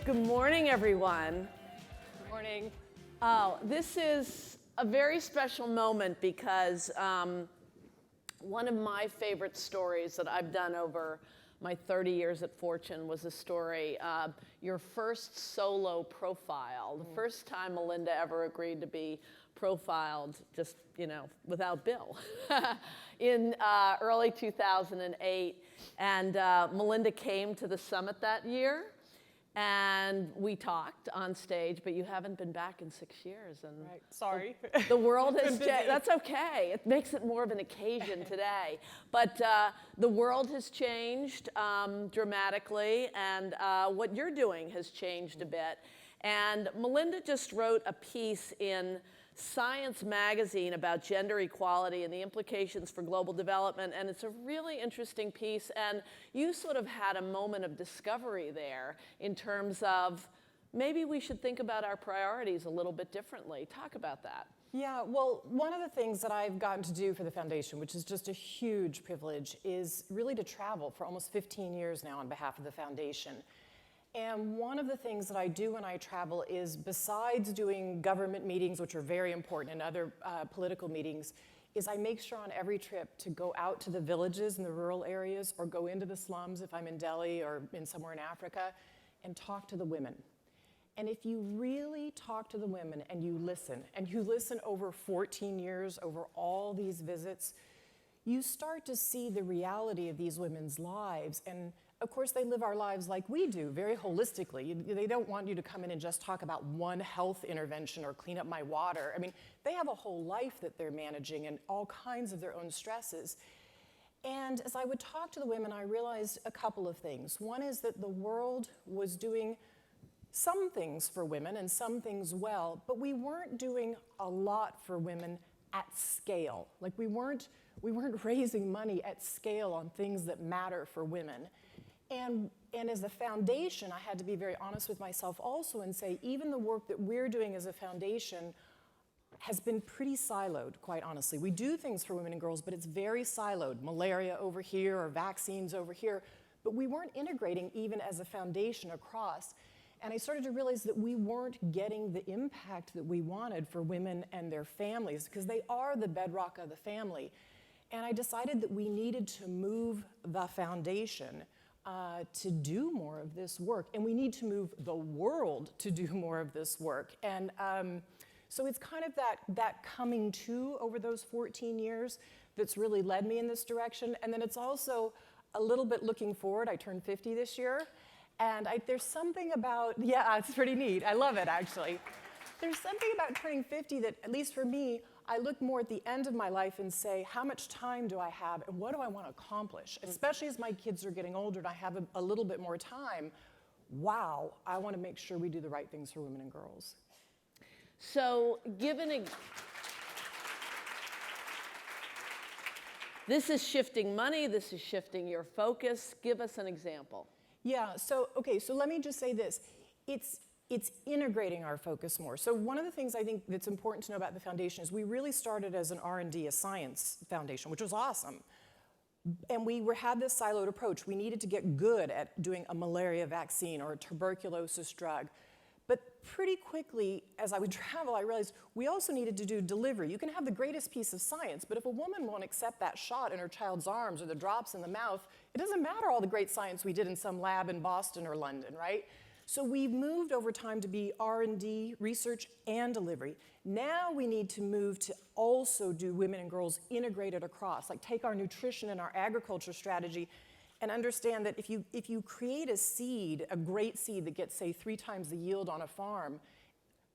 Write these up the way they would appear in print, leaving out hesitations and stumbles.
Good morning, everyone. Good morning. Oh, this is a very special moment because one of my favorite stories that I've done over my 30 years at Fortune was a story, your first solo profile, the first time Melinda ever agreed to be profiled, just, without Bill, in early 2008. And Melinda came to the summit that year. And we talked on stage, but you haven't been back in 6 years. And right. Sorry. The world has changed. That's okay. It makes it more of an occasion today. But the world has changed dramatically, and what you're doing has changed a bit. And Melinda just wrote a piece in Science magazine about gender equality and the implications for global development, and it's a really interesting piece, and you sort of had a moment of discovery there in terms of maybe we should think about our priorities a little bit differently. Talk about that. Yeah, well, one of the things that I've gotten to do for the foundation, which is just a huge privilege, is really to travel for almost 15 years now on behalf of the foundation. And one of the things that I do when I travel is, besides doing government meetings, which are very important, and other political meetings, is I make sure on every trip to go out to the villages in the rural areas or go into the slums if I'm in Delhi or in somewhere in Africa and talk to the women. And if you really talk to the women and you listen over 14 years, over all these visits, you start to see the reality of these women's lives. And of course, they live our lives like we do, very holistically. They don't want you to come in and just talk about one health intervention or clean up my water. I mean, they have a whole life that they're managing and all kinds of their own stresses. And as I would talk to the women, I realized a couple of things. One is that the world was doing some things for women and some things well, but we weren't doing a lot for women at scale. Like we weren't raising money at scale on things that matter for women. And as a foundation, I had to be very honest with myself also and say, even the work that we're doing as a foundation has been pretty siloed, quite honestly. We do things for women and girls, but it's very siloed. Malaria over here or vaccines over here. But we weren't integrating even as a foundation across. And I started to realize that we weren't getting the impact that we wanted for women and their families, because they are the bedrock of the family. And I decided that we needed to move the foundation to do more of this work, and we need to move the world to do more of this work. And so it's kind of that coming to over those 14 years that's really led me in this direction. And then it's also a little bit looking forward. I turned 50 this year, and there's something about, yeah, it's pretty neat. I love it, actually. There's something about turning 50 that, at least for me, I look more at the end of my life and say, how much time do I have and what do I want to accomplish? Especially as my kids are getting older and I have a little bit more time. Wow, I want to make sure we do the right things for women and girls. So this is shifting money, this is shifting your focus. Give us an example. Yeah, so let me just say this. It's integrating our focus more. So one of the things I think that's important to know about the foundation is we really started as an R&D, a science foundation, which was awesome. And we had this siloed approach. We needed to get good at doing a malaria vaccine or a tuberculosis drug. But pretty quickly, as I would travel, I realized we also needed to do delivery. You can have the greatest piece of science, but if a woman won't accept that shot in her child's arms or the drops in the mouth, it doesn't matter all the great science we did in some lab in Boston or London, right? So we've moved over time to be R&D, research, and delivery. Now we need to move to also do women and girls integrated across, like take our nutrition and our agriculture strategy and understand that if you create a seed, a great seed that gets, say, 3 times the yield on a farm,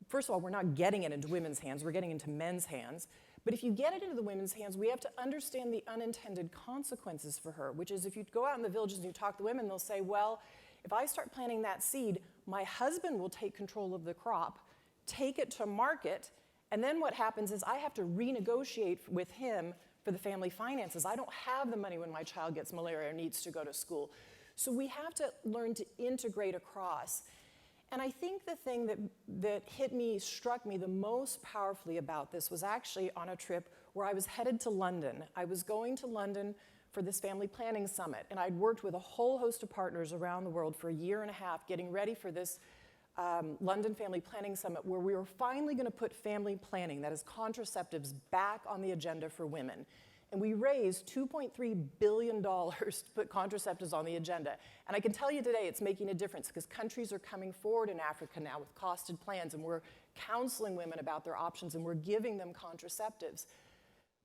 first of all, we're not getting it into women's hands, we're getting it into men's hands. But if you get it into the women's hands, we have to understand the unintended consequences for her, which is if you go out in the villages and you talk to women, they'll say, well, if I start planting that seed, my husband will take control of the crop, take it to market, and then what happens is I have to renegotiate with him for the family finances. I don't have the money when my child gets malaria or needs to go to school. So we have to learn to integrate across. And I think the thing that struck me the most powerfully about this was actually on a trip where I was headed to London. I was going to London for this family planning summit, and I'd worked with a whole host of partners around the world for a year and a half getting ready for this London Family Planning Summit, where we were finally going to put family planning, that is contraceptives, back on the agenda for women. And we raised $2.3 billion to put contraceptives on the agenda. And I can tell you today it's making a difference because countries are coming forward in Africa now with costed plans, and we're counseling women about their options, and we're giving them contraceptives.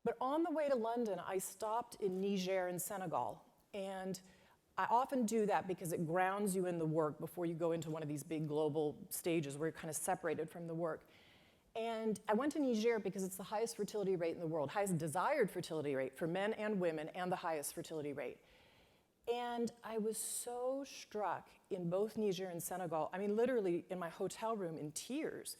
But on the way to London, I stopped in Niger in Senegal. And I often do that because it grounds you in the work before you go into one of these big global stages where you're kind of separated from the work. And I went to Niger because it's the highest fertility rate in the world, highest desired fertility rate for men and women, and the highest fertility rate. And I was so struck in both Niger and Senegal, I mean, literally in my hotel room in tears,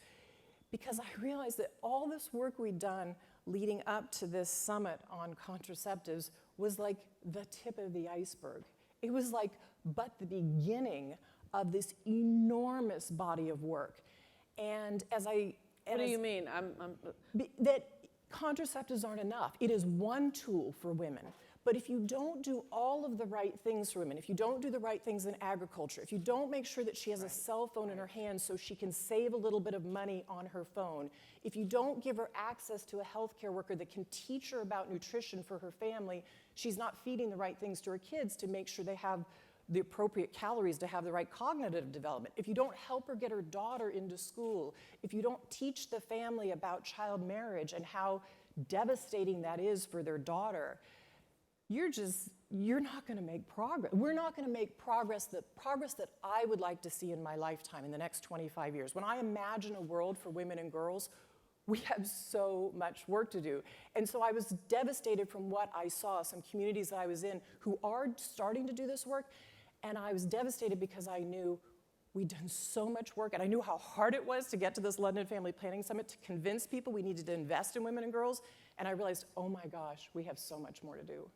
because I realized that all this work we'd done leading up to this summit on contraceptives was like the tip of the iceberg. It was like but the beginning of this enormous body of work. And as I... What do you mean? That contraceptives aren't enough. It is one tool for women. But if you don't do all of the right things for women, if you don't do the right things in agriculture, if you don't make sure that she has a cell phone in her hand so she can save a little bit of money on her phone, if you don't give her access to a healthcare worker that can teach her about nutrition for her family, she's not feeding the right things to her kids to make sure they have the appropriate calories to have the right cognitive development. If you don't help her get her daughter into school, if you don't teach the family about child marriage and how devastating that is for their daughter, you're not going to make progress. We're not going to make progress that I would like to see in my lifetime in the next 25 years. When I imagine a world for women and girls, we have so much work to do. And so I was devastated from what I saw, some communities that I was in who are starting to do this work, and I was devastated because I knew we'd done so much work, and I knew how hard it was to get to this London Family Planning Summit to convince people we needed to invest in women and girls, and I realized, oh my gosh, we have so much more to do.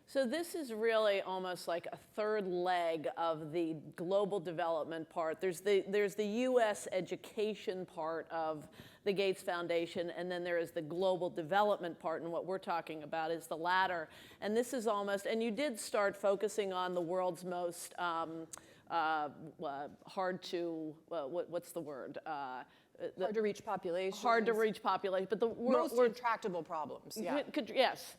So this is really almost like a third leg of the global development part. There's the U.S. education part of the Gates Foundation, and then there is the global development part, and what we're talking about is the latter. And this is almost, and you did start focusing on the world's most hard to, what's the word? Hard to reach populations. Hard to reach population, but the most intractable problems, yeah. Yes,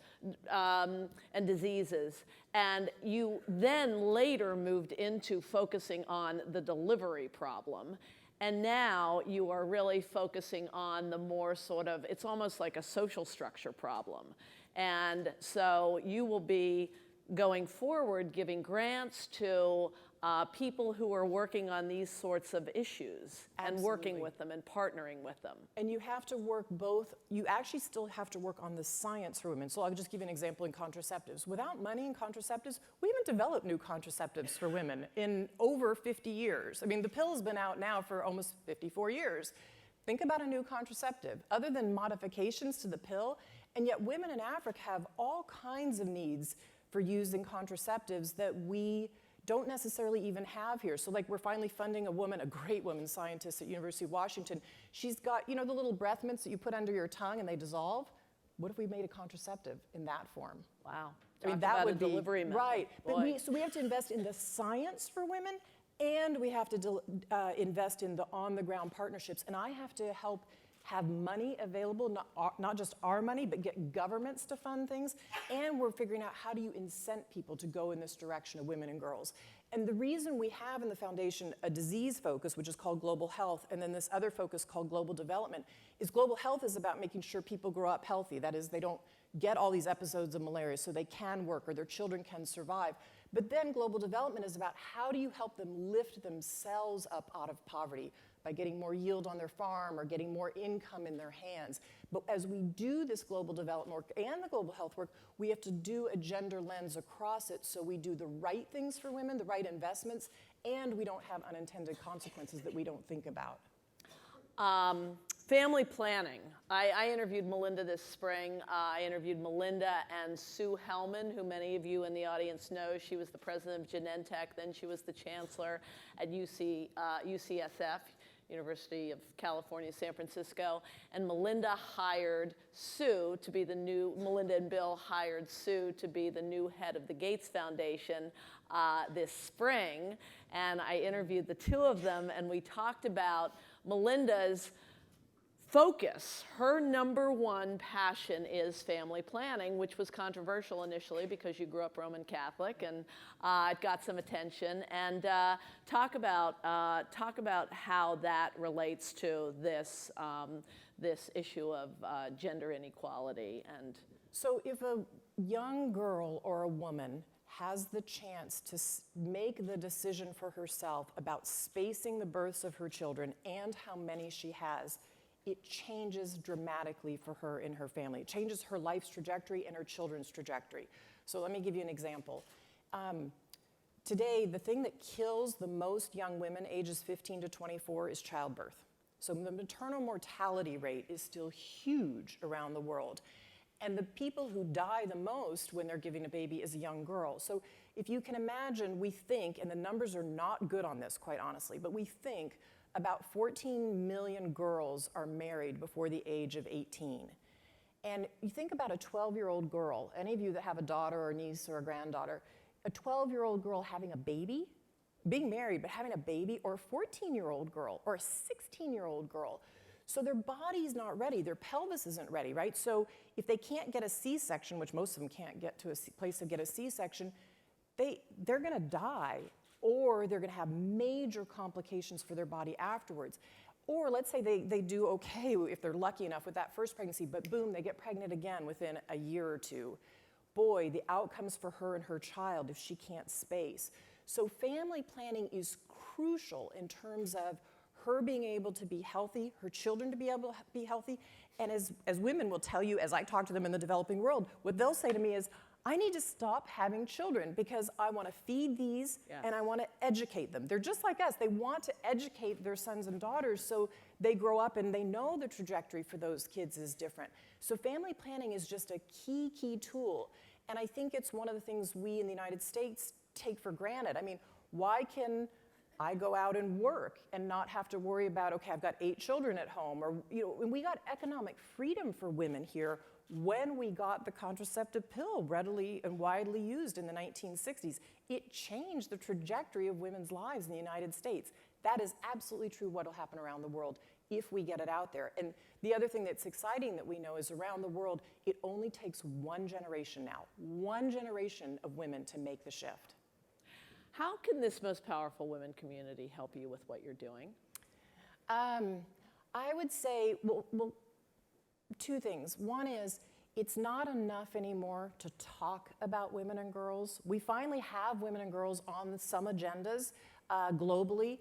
and diseases. And you then later moved into focusing on the delivery problem. And now you are really focusing on the more sort of, it's almost like a social structure problem. And so you will be going forward giving grants to people who are working on these sorts of issues. Absolutely. And working with them and partnering with them. And you have to work both, you actually still have to work on the science for women. So I'll just give you an example in contraceptives. Without money in contraceptives, we haven't developed new contraceptives for women in over 50 years. I mean, the pill's been out now for almost 54 years. Think about a new contraceptive, other than modifications to the pill, and yet women in Africa have all kinds of needs for using contraceptives that we don't necessarily even have here. So like we're finally funding a woman, a great woman scientist at University of Washington. She's got, you know, the little breath mints that you put under your tongue and they dissolve? What if we made a contraceptive in that form? Wow. I mean, that would be delivery method. Right. But so we have to invest in the science for women, and we have to invest in the on-the-ground partnerships. And I have to help have money available, not just our money, but get governments to fund things. And we're figuring out how do you incent people to go in this direction of women and girls. And the reason we have in the foundation a disease focus, which is called global health, and then this other focus called global development, is global health is about making sure people grow up healthy. That is, they don't get all these episodes of malaria so they can work or their children can survive. But then global development is about how do you help them lift themselves up out of poverty by getting more yield on their farm or getting more income in their hands. But as we do this global development work and the global health work, we have to do a gender lens across it so we do the right things for women, the right investments, and we don't have unintended consequences that we don't think about. Family planning. I interviewed Melinda this spring. I interviewed Melinda and Sue Hellman, who many of you in the audience know. She was the president of Genentech, then she was the chancellor at UCSF, University of California, San Francisco, and Melinda and Bill hired Sue to be the new head of the Gates Foundation this spring. And I interviewed the two of them, and we talked about Melinda's focus. Her number one passion is family planning, which was controversial initially because you grew up Roman Catholic, and it got some attention. And talk about how that relates to this this issue of gender inequality. And so, if a young girl or a woman has the chance to make the decision for herself about spacing the births of her children and how many she has, it changes dramatically for her in her family. It changes her life's trajectory and her children's trajectory. So let me give you an example. Today, the thing that kills the most young women ages 15 to 24 is childbirth. So the maternal mortality rate is still huge around the world. And the people who die the most when they're giving a baby is a young girl. So if you can imagine, we think, and the numbers are not good on this, quite honestly, but we think about 14 million girls are married before the age of 18. And you think about a 12-year-old girl, any of you that have a daughter or a niece or a granddaughter, a 12-year-old girl having a baby, being married but having a baby, or a 14-year-old girl or a 16-year-old girl. So their body's not ready, their pelvis isn't ready, right? So if they can't get a C-section, which most of them can't get to a place to get a C-section, they're gonna die, or they're gonna have major complications for their body afterwards. Or let's say they do okay if they're lucky enough with that first pregnancy, but boom, they get pregnant again within a year or two. Boy, the outcomes for her and her child if she can't space. So family planning is crucial in terms of her being able to be healthy, her children to be able to be healthy, and as women will tell you, as I talk to them in the developing world, what they'll say to me is, I need to stop having children because I want to feed these and I want to educate them. They're just like us. They want to educate their sons and daughters so they grow up and they know the trajectory for those kids is different. So family planning is just a key tool. And I think it's one of the things we in the United States take for granted. I mean, why can I go out and work and not have to worry about, okay, I've got 8 children at home? Or, when we got economic freedom for women here when we got the contraceptive pill readily and widely used in the 1960s. It changed the trajectory of women's lives in the United States. That is absolutely true what will happen around the world if we get it out there. And the other thing that's exciting that we know is around the world, it only takes one generation now, one generation of women to make the shift. How can this most powerful women community help you with what you're doing? I would say, well, 2 things. One is, it's not enough anymore to talk about women and girls. We finally have women and girls on some agendas globally,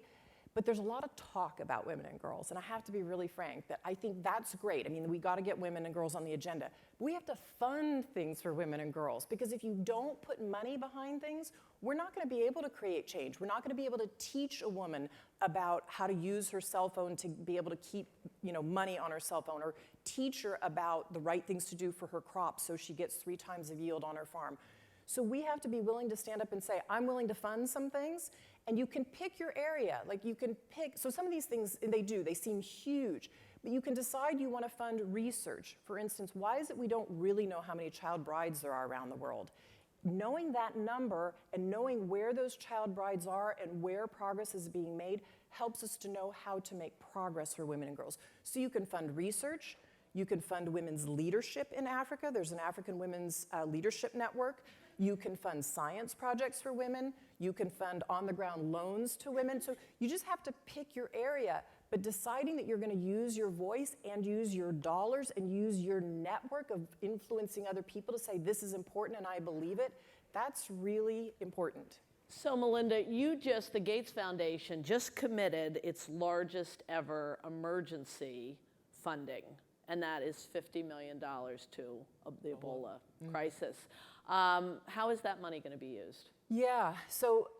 but there's a lot of talk about women and girls. And I have to be really frank that I think that's great. I mean, we got to get women and girls on the agenda. But we have to fund things for women and girls, because if you don't put money behind things, we're not going to be able to create change. We're not going to be able to teach a woman about how to use her cell phone to be able to keep, money on her cell phone, or teach her about the right things to do for her crops so she gets 3 times the yield on her farm. So we have to be willing to stand up and say, I'm willing to fund some things, and you can pick your area. Like you can pick, so some of these things, they seem huge, but you can decide you want to fund research. For instance, why is it we don't really know how many child brides there are around the world? Knowing that number and knowing where those child brides are and where progress is being made helps us to know how to make progress for women and girls. So you can fund research, you can fund women's leadership in Africa. There's an African Women's Leadership Network. You can fund science projects for women. You can fund on-the-ground loans to women. So you just have to pick your area, but deciding that you're going to use your voice and use your dollars and use your network of influencing other people to say, this is important and I believe it, that's really important. So Melinda, the Gates Foundation just committed its largest ever emergency funding, and that is $50 million to the Ebola crisis. How is that money going to be used? Yeah, so,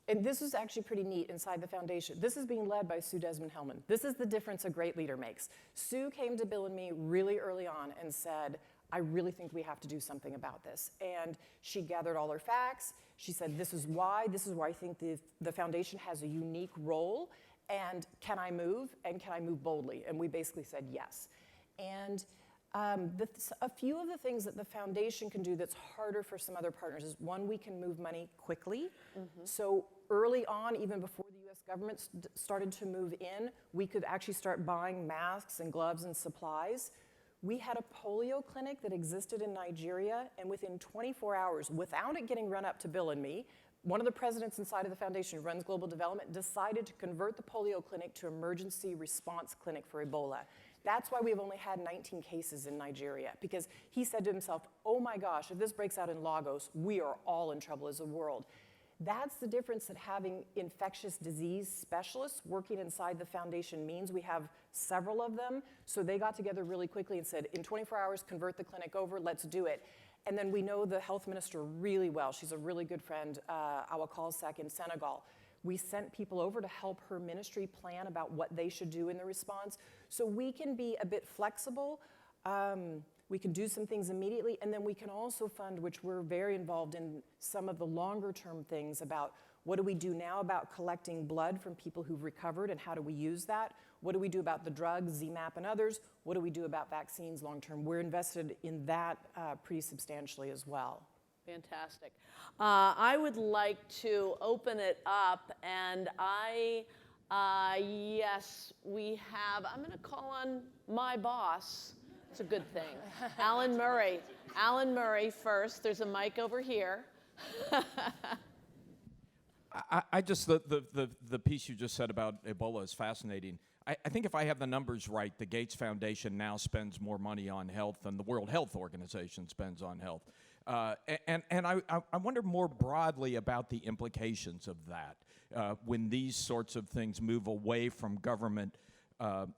and this is actually pretty neat inside the foundation. This is being led by Sue Desmond-Hellmann. This is the difference a great leader makes. Sue came to Bill and me really early on and said, I really think we have to do something about this. And she gathered all her facts. She said, this is why I think the foundation has a unique role. And can I move? And can I move boldly? And we basically said yes. And a few of the things that the foundation can do that's harder for some other partners is, one, we can move money quickly. So early on, even before the US government started to move in, we could actually start buying masks and gloves and supplies. We had a polio clinic that existed in Nigeria, and within 24 hours, without it getting run up to Bill and me, one of the presidents inside of the foundation who runs global development decided to convert the polio clinic to emergency response clinic for Ebola. That's why we've only had 19 cases in Nigeria, because he said to himself, oh my gosh, if this breaks out in Lagos, we are all in trouble as a world. That's the difference that having infectious disease specialists working inside the foundation means. We have several of them, so they got together really quickly and said, in 24 hours, convert the clinic over, let's do it. And then we know the health minister really well. She's a really good friend, Awa Kalsak in Senegal. We sent people over to help her ministry plan about what they should do in the response. So we can be a bit flexible. We can do some things immediately, and then we can also fund, which we're very involved in, some of the longer term things about what do we do now about collecting blood from people who've recovered and how do we use that? What do we do about the drugs, ZMapp and others? What do we do about vaccines long term? We're invested in that pretty substantially as well. Fantastic. I would like to open it up, and yes, we have, I'm going to call on my boss. It's a good thing. Alan Murray. Alan Murray first. There's a mic over here. I just, the piece you just said about Ebola is fascinating. I think if I have the numbers right, the Gates Foundation now spends more money on health than the World Health Organization spends on health. And I wonder more broadly about the implications of that when these sorts of things move away from government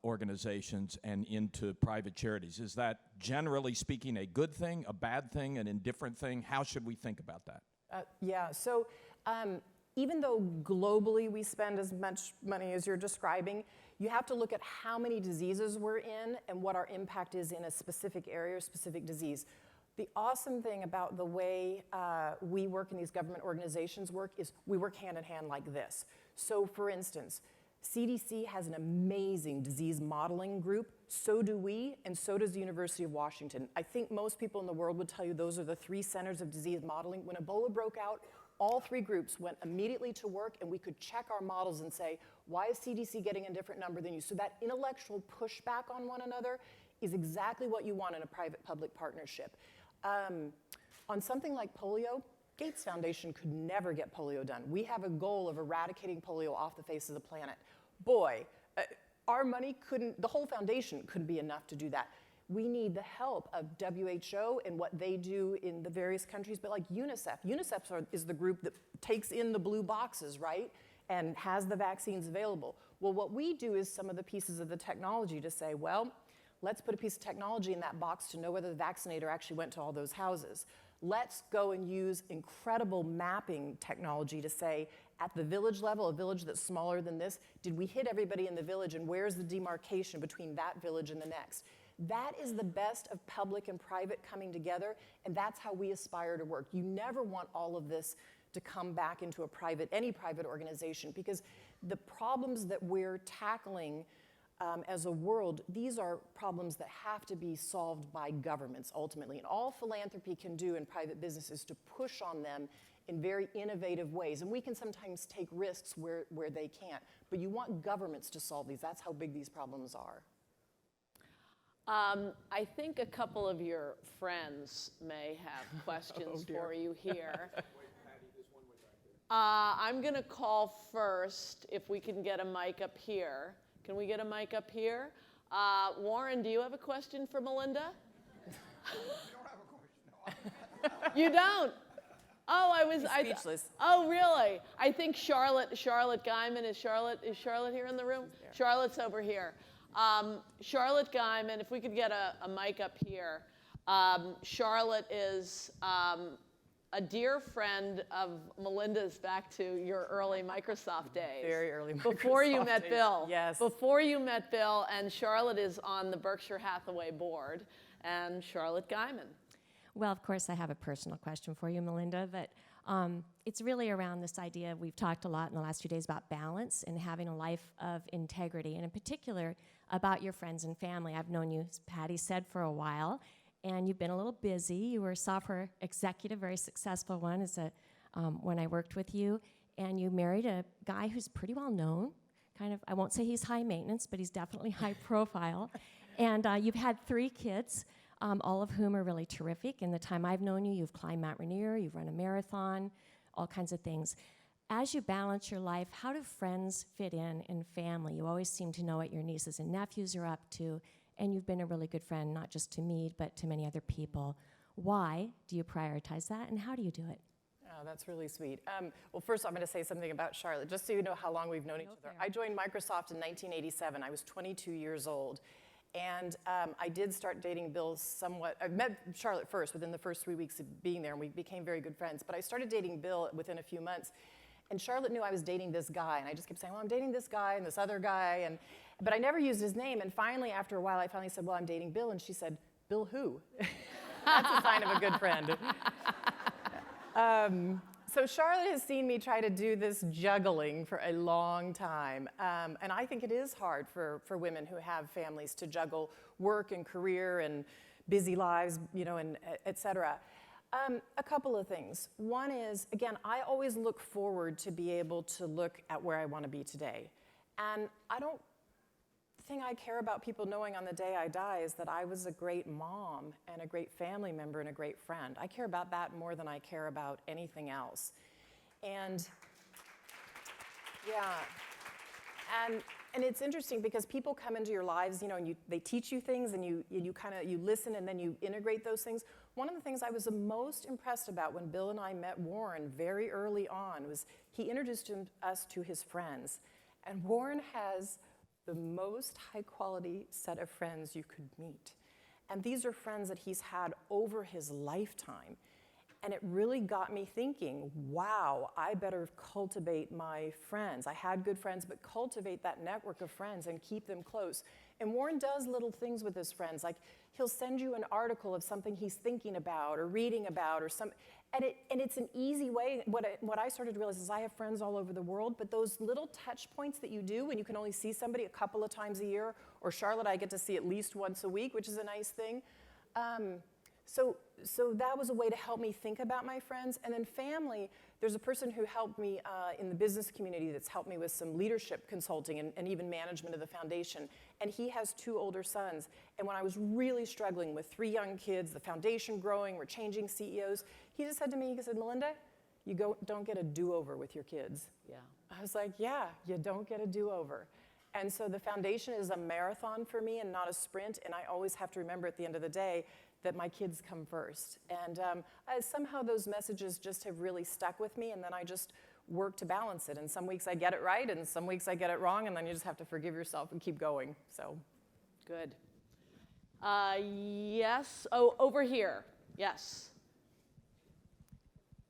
organizations and into private charities. Is that, generally speaking, a good thing, a bad thing, an indifferent thing? How should we think about that? Yeah, so even though globally we spend as much money as you're describing, you have to look at how many diseases we're in and what our impact is in a specific area or specific disease. The awesome thing about the way we work and these government organizations work is we work hand in hand like this. So for instance, CDC has an amazing disease modeling group. So do we, and so does the University of Washington. I think most people in the world would tell you those are the 3 centers of disease modeling. When Ebola broke out, all 3 groups went immediately to work, and we could check our models and say, why is CDC getting a different number than you? So that intellectual pushback on one another is exactly what you want in a private-public partnership. On something like polio, Gates Foundation could never get polio done. We have a goal of eradicating polio off the face of the planet. Boy, our money couldn't, the whole foundation couldn't be enough to do that. We need the help of WHO and what they do in the various countries, but like UNICEF. UNICEF is the group that takes in the blue boxes, right? And has the vaccines available. Well, what we do is some of the pieces of the technology to say, well, let's put a piece of technology in that box to know whether the vaccinator actually went to all those houses. Let's go and use incredible mapping technology to say, at the village level, a village that's smaller than this, did we hit everybody in the village, and where's the demarcation between that village and the next? That is the best of public and private coming together, and that's how we aspire to work. You never want all of this to come back into any private organization, because the problems that we're tackling as a world, these are problems that have to be solved by governments ultimately. And all philanthropy can do in private business is to push on them in very innovative ways. And we can sometimes take risks where they can't. But you want governments to solve these. That's how big these problems are. I think a couple of your friends may have questions for you here. I'm going to call first if we can get a mic up here. Can we get a mic up here? Warren, do you have a question for Melinda? I don't have a question, no. You don't? Oh, Speechless. Oh, really? I think Charlotte Guyman, is Charlotte here in the room? Charlotte's over here. Charlotte Guyman, if we could get a mic up here. Charlotte is a dear friend of Melinda's back to your early Microsoft days. Very early Microsoft Before you met days. Bill. Yes. Before you met Bill, and Charlotte is on the Berkshire Hathaway board, and Charlotte Guyman. Well, of course, I have a personal question for you, Melinda, but it's really around this idea. We've talked a lot in the last few days about balance and having a life of integrity, and in particular about your friends and family. I've known you, as Pattie said, for a while, and you've been a little busy. You were a software executive, very successful one when I worked with you, and you married a guy who's pretty well known. Kind of, I won't say he's high maintenance, but he's definitely high profile. And you've had 3 kids. All of whom are really terrific. In the time I've known you, you've climbed Mount Rainier, you've run a marathon, all kinds of things. As you balance your life, how do friends fit in family? You always seem to know what your nieces and nephews are up to, and you've been a really good friend, not just to me, but to many other people. Why do you prioritize that, and how do you do it? Oh, that's really sweet. Well, first I'm going to say something about Charlotte, just so you know how long we've known each other. I joined Microsoft in 1987. I was 22 years old. And I did start dating Bill somewhat. I met Charlotte first within the first 3 weeks of being there, and we became very good friends. But I started dating Bill within a few months. And Charlotte knew I was dating this guy. And I just kept saying, well, I'm dating this guy and this other guy. But I never used his name. And finally, after a while, I finally said, well, I'm dating Bill. And she said, Bill who? That's a sign of a good friend. So Charlotte has seen me try to do this juggling for a long time, and I think it is hard for women who have families to juggle work and career and busy lives, and et cetera. A couple of things. One is, again, I always look forward to be able to look at where I want to be today, and the thing I care about people knowing on the day I die is that I was a great mom and a great family member and a great friend. I care about that more than I care about anything else. And yeah, and it's interesting because people come into your lives, and they teach you things, and you listen, and then you integrate those things. One of the things I was the most impressed about when Bill and I met Warren very early on was he introduced us to his friends, and Warren has the most high-quality set of friends you could meet. And these are friends that he's had over his lifetime. And it really got me thinking, wow, I better cultivate my friends. I had good friends, but cultivate that network of friends and keep them close. And Warren does little things with his friends, like he'll send you an article of something he's thinking about or reading about or and it's an easy way. What I started to realize is I have friends all over the world, but those little touch points that you do when you can only see somebody a couple of times a year, or Charlotte I get to see at least once a week, which is a nice thing. So that was a way to help me think about my friends. And then family, there's a person who helped me in the business community that's helped me with some leadership consulting and even management of the foundation. And he has 2 older sons. And when I was really struggling with 3 young kids, the foundation growing, we're changing CEOs, he just said to me, he said, Melinda, you don't get a do-over with your kids. Yeah. I was like, yeah, you don't get a do-over. And so the foundation is a marathon for me and not a sprint. And I always have to remember at the end of the day that my kids come first. And somehow those messages just have really stuck with me, and then I just work to balance it. And some weeks I get it right, and some weeks I get it wrong, and then you just have to forgive yourself and keep going. So, Good. Yes. Oh, over here. Yes.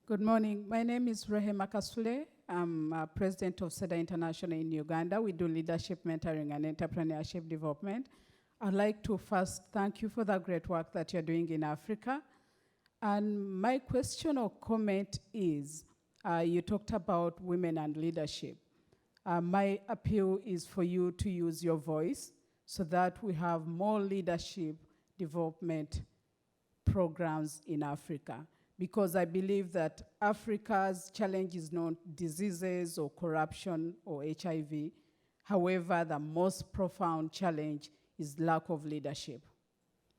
Good morning. My name is Rehema Kasule. I'm president of SEDA International in Uganda. We do leadership mentoring and entrepreneurship development. I'd like to first thank you for the great work that you're doing in Africa. And my question or comment is, you talked about women and leadership. My appeal is for you to use your voice so that we have more leadership development programs in Africa. Because I believe that Africa's challenge is not diseases or corruption or HIV. However, the most profound challenge is lack of leadership.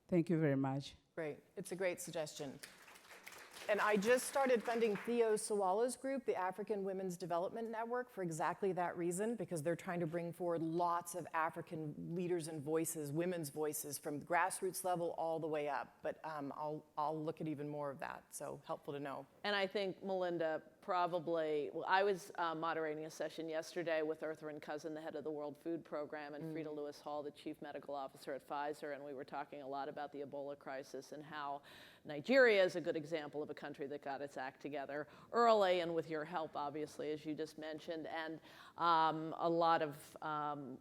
Thank you very much. great. It's a great suggestion. And I just started funding Theo Sawala's group, the African Women's Development Network, for exactly that reason, because they're trying to bring forward lots of African leaders and voices, women's voices, from the grassroots level all the way up. But I'll look at even more of that, so helpful to know. And I think Melinda probably, well, I was moderating a session yesterday with Earthren Cousin, the head of the World Food Program, and Frida Lewis Hall, the chief medical officer at Pfizer, and we were talking a lot about the Ebola crisis and how Nigeria is a good example of a country that got its act together early, and with your help, obviously, as you just mentioned, and a lot of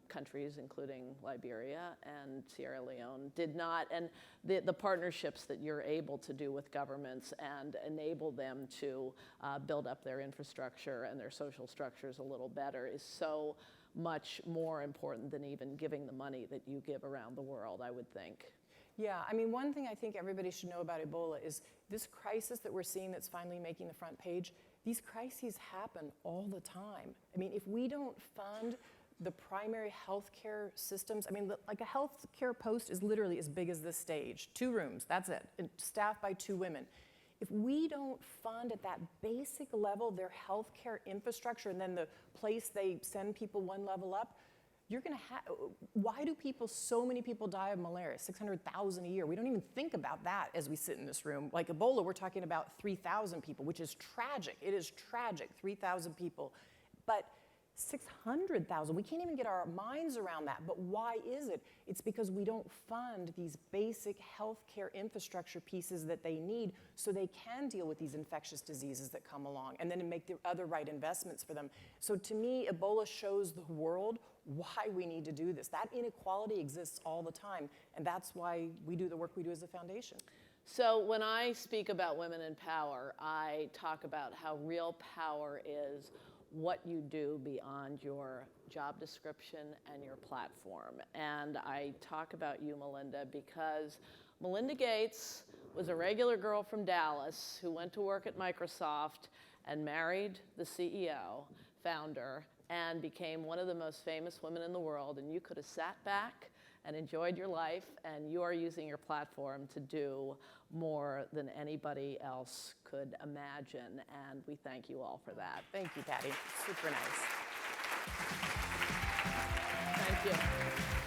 countries, including Liberia and Sierra Leone, did not. And the partnerships that you're able to do with governments and enable them to build up their infrastructure and their social structures a little better is so much more important than even giving the money that you give around the world, I would think. Yeah, I mean, one thing I think everybody should know about Ebola is this crisis that we're seeing that's finally making the front page, these crises happen all the time. I mean, if we don't fund the primary healthcare systems, I mean, like a healthcare post is literally as big as this stage, 2 rooms, that's it, and staffed by 2 women. If we don't fund at that basic level their healthcare infrastructure and then the place they send people 1 level up, you're gonna have, why do so many people die of malaria? 600,000 a year. We don't even think about that as we sit in this room. Like Ebola, we're talking about 3,000 people, which is tragic. It is tragic, 3,000 people. But 600,000, we can't even get our minds around that. But why is it? It's because we don't fund these basic healthcare infrastructure pieces that they need so they can deal with these infectious diseases that come along and then make the other right investments for them. So to me, Ebola shows the world why we need to do this. That inequality exists all the time, and that's why we do the work we do as a foundation. So when I speak about women in power, I talk about how real power is what you do beyond your job description and your platform. And I talk about you, Melinda, because Melinda Gates was a regular girl from Dallas who went to work at Microsoft and married the CEO, founder, and became one of the most famous women in the world. And you could have sat back and enjoyed your life, and you are using your platform to do more than anybody else could imagine, and we thank you all for that. Thank you, Patty. Super nice. Thank you.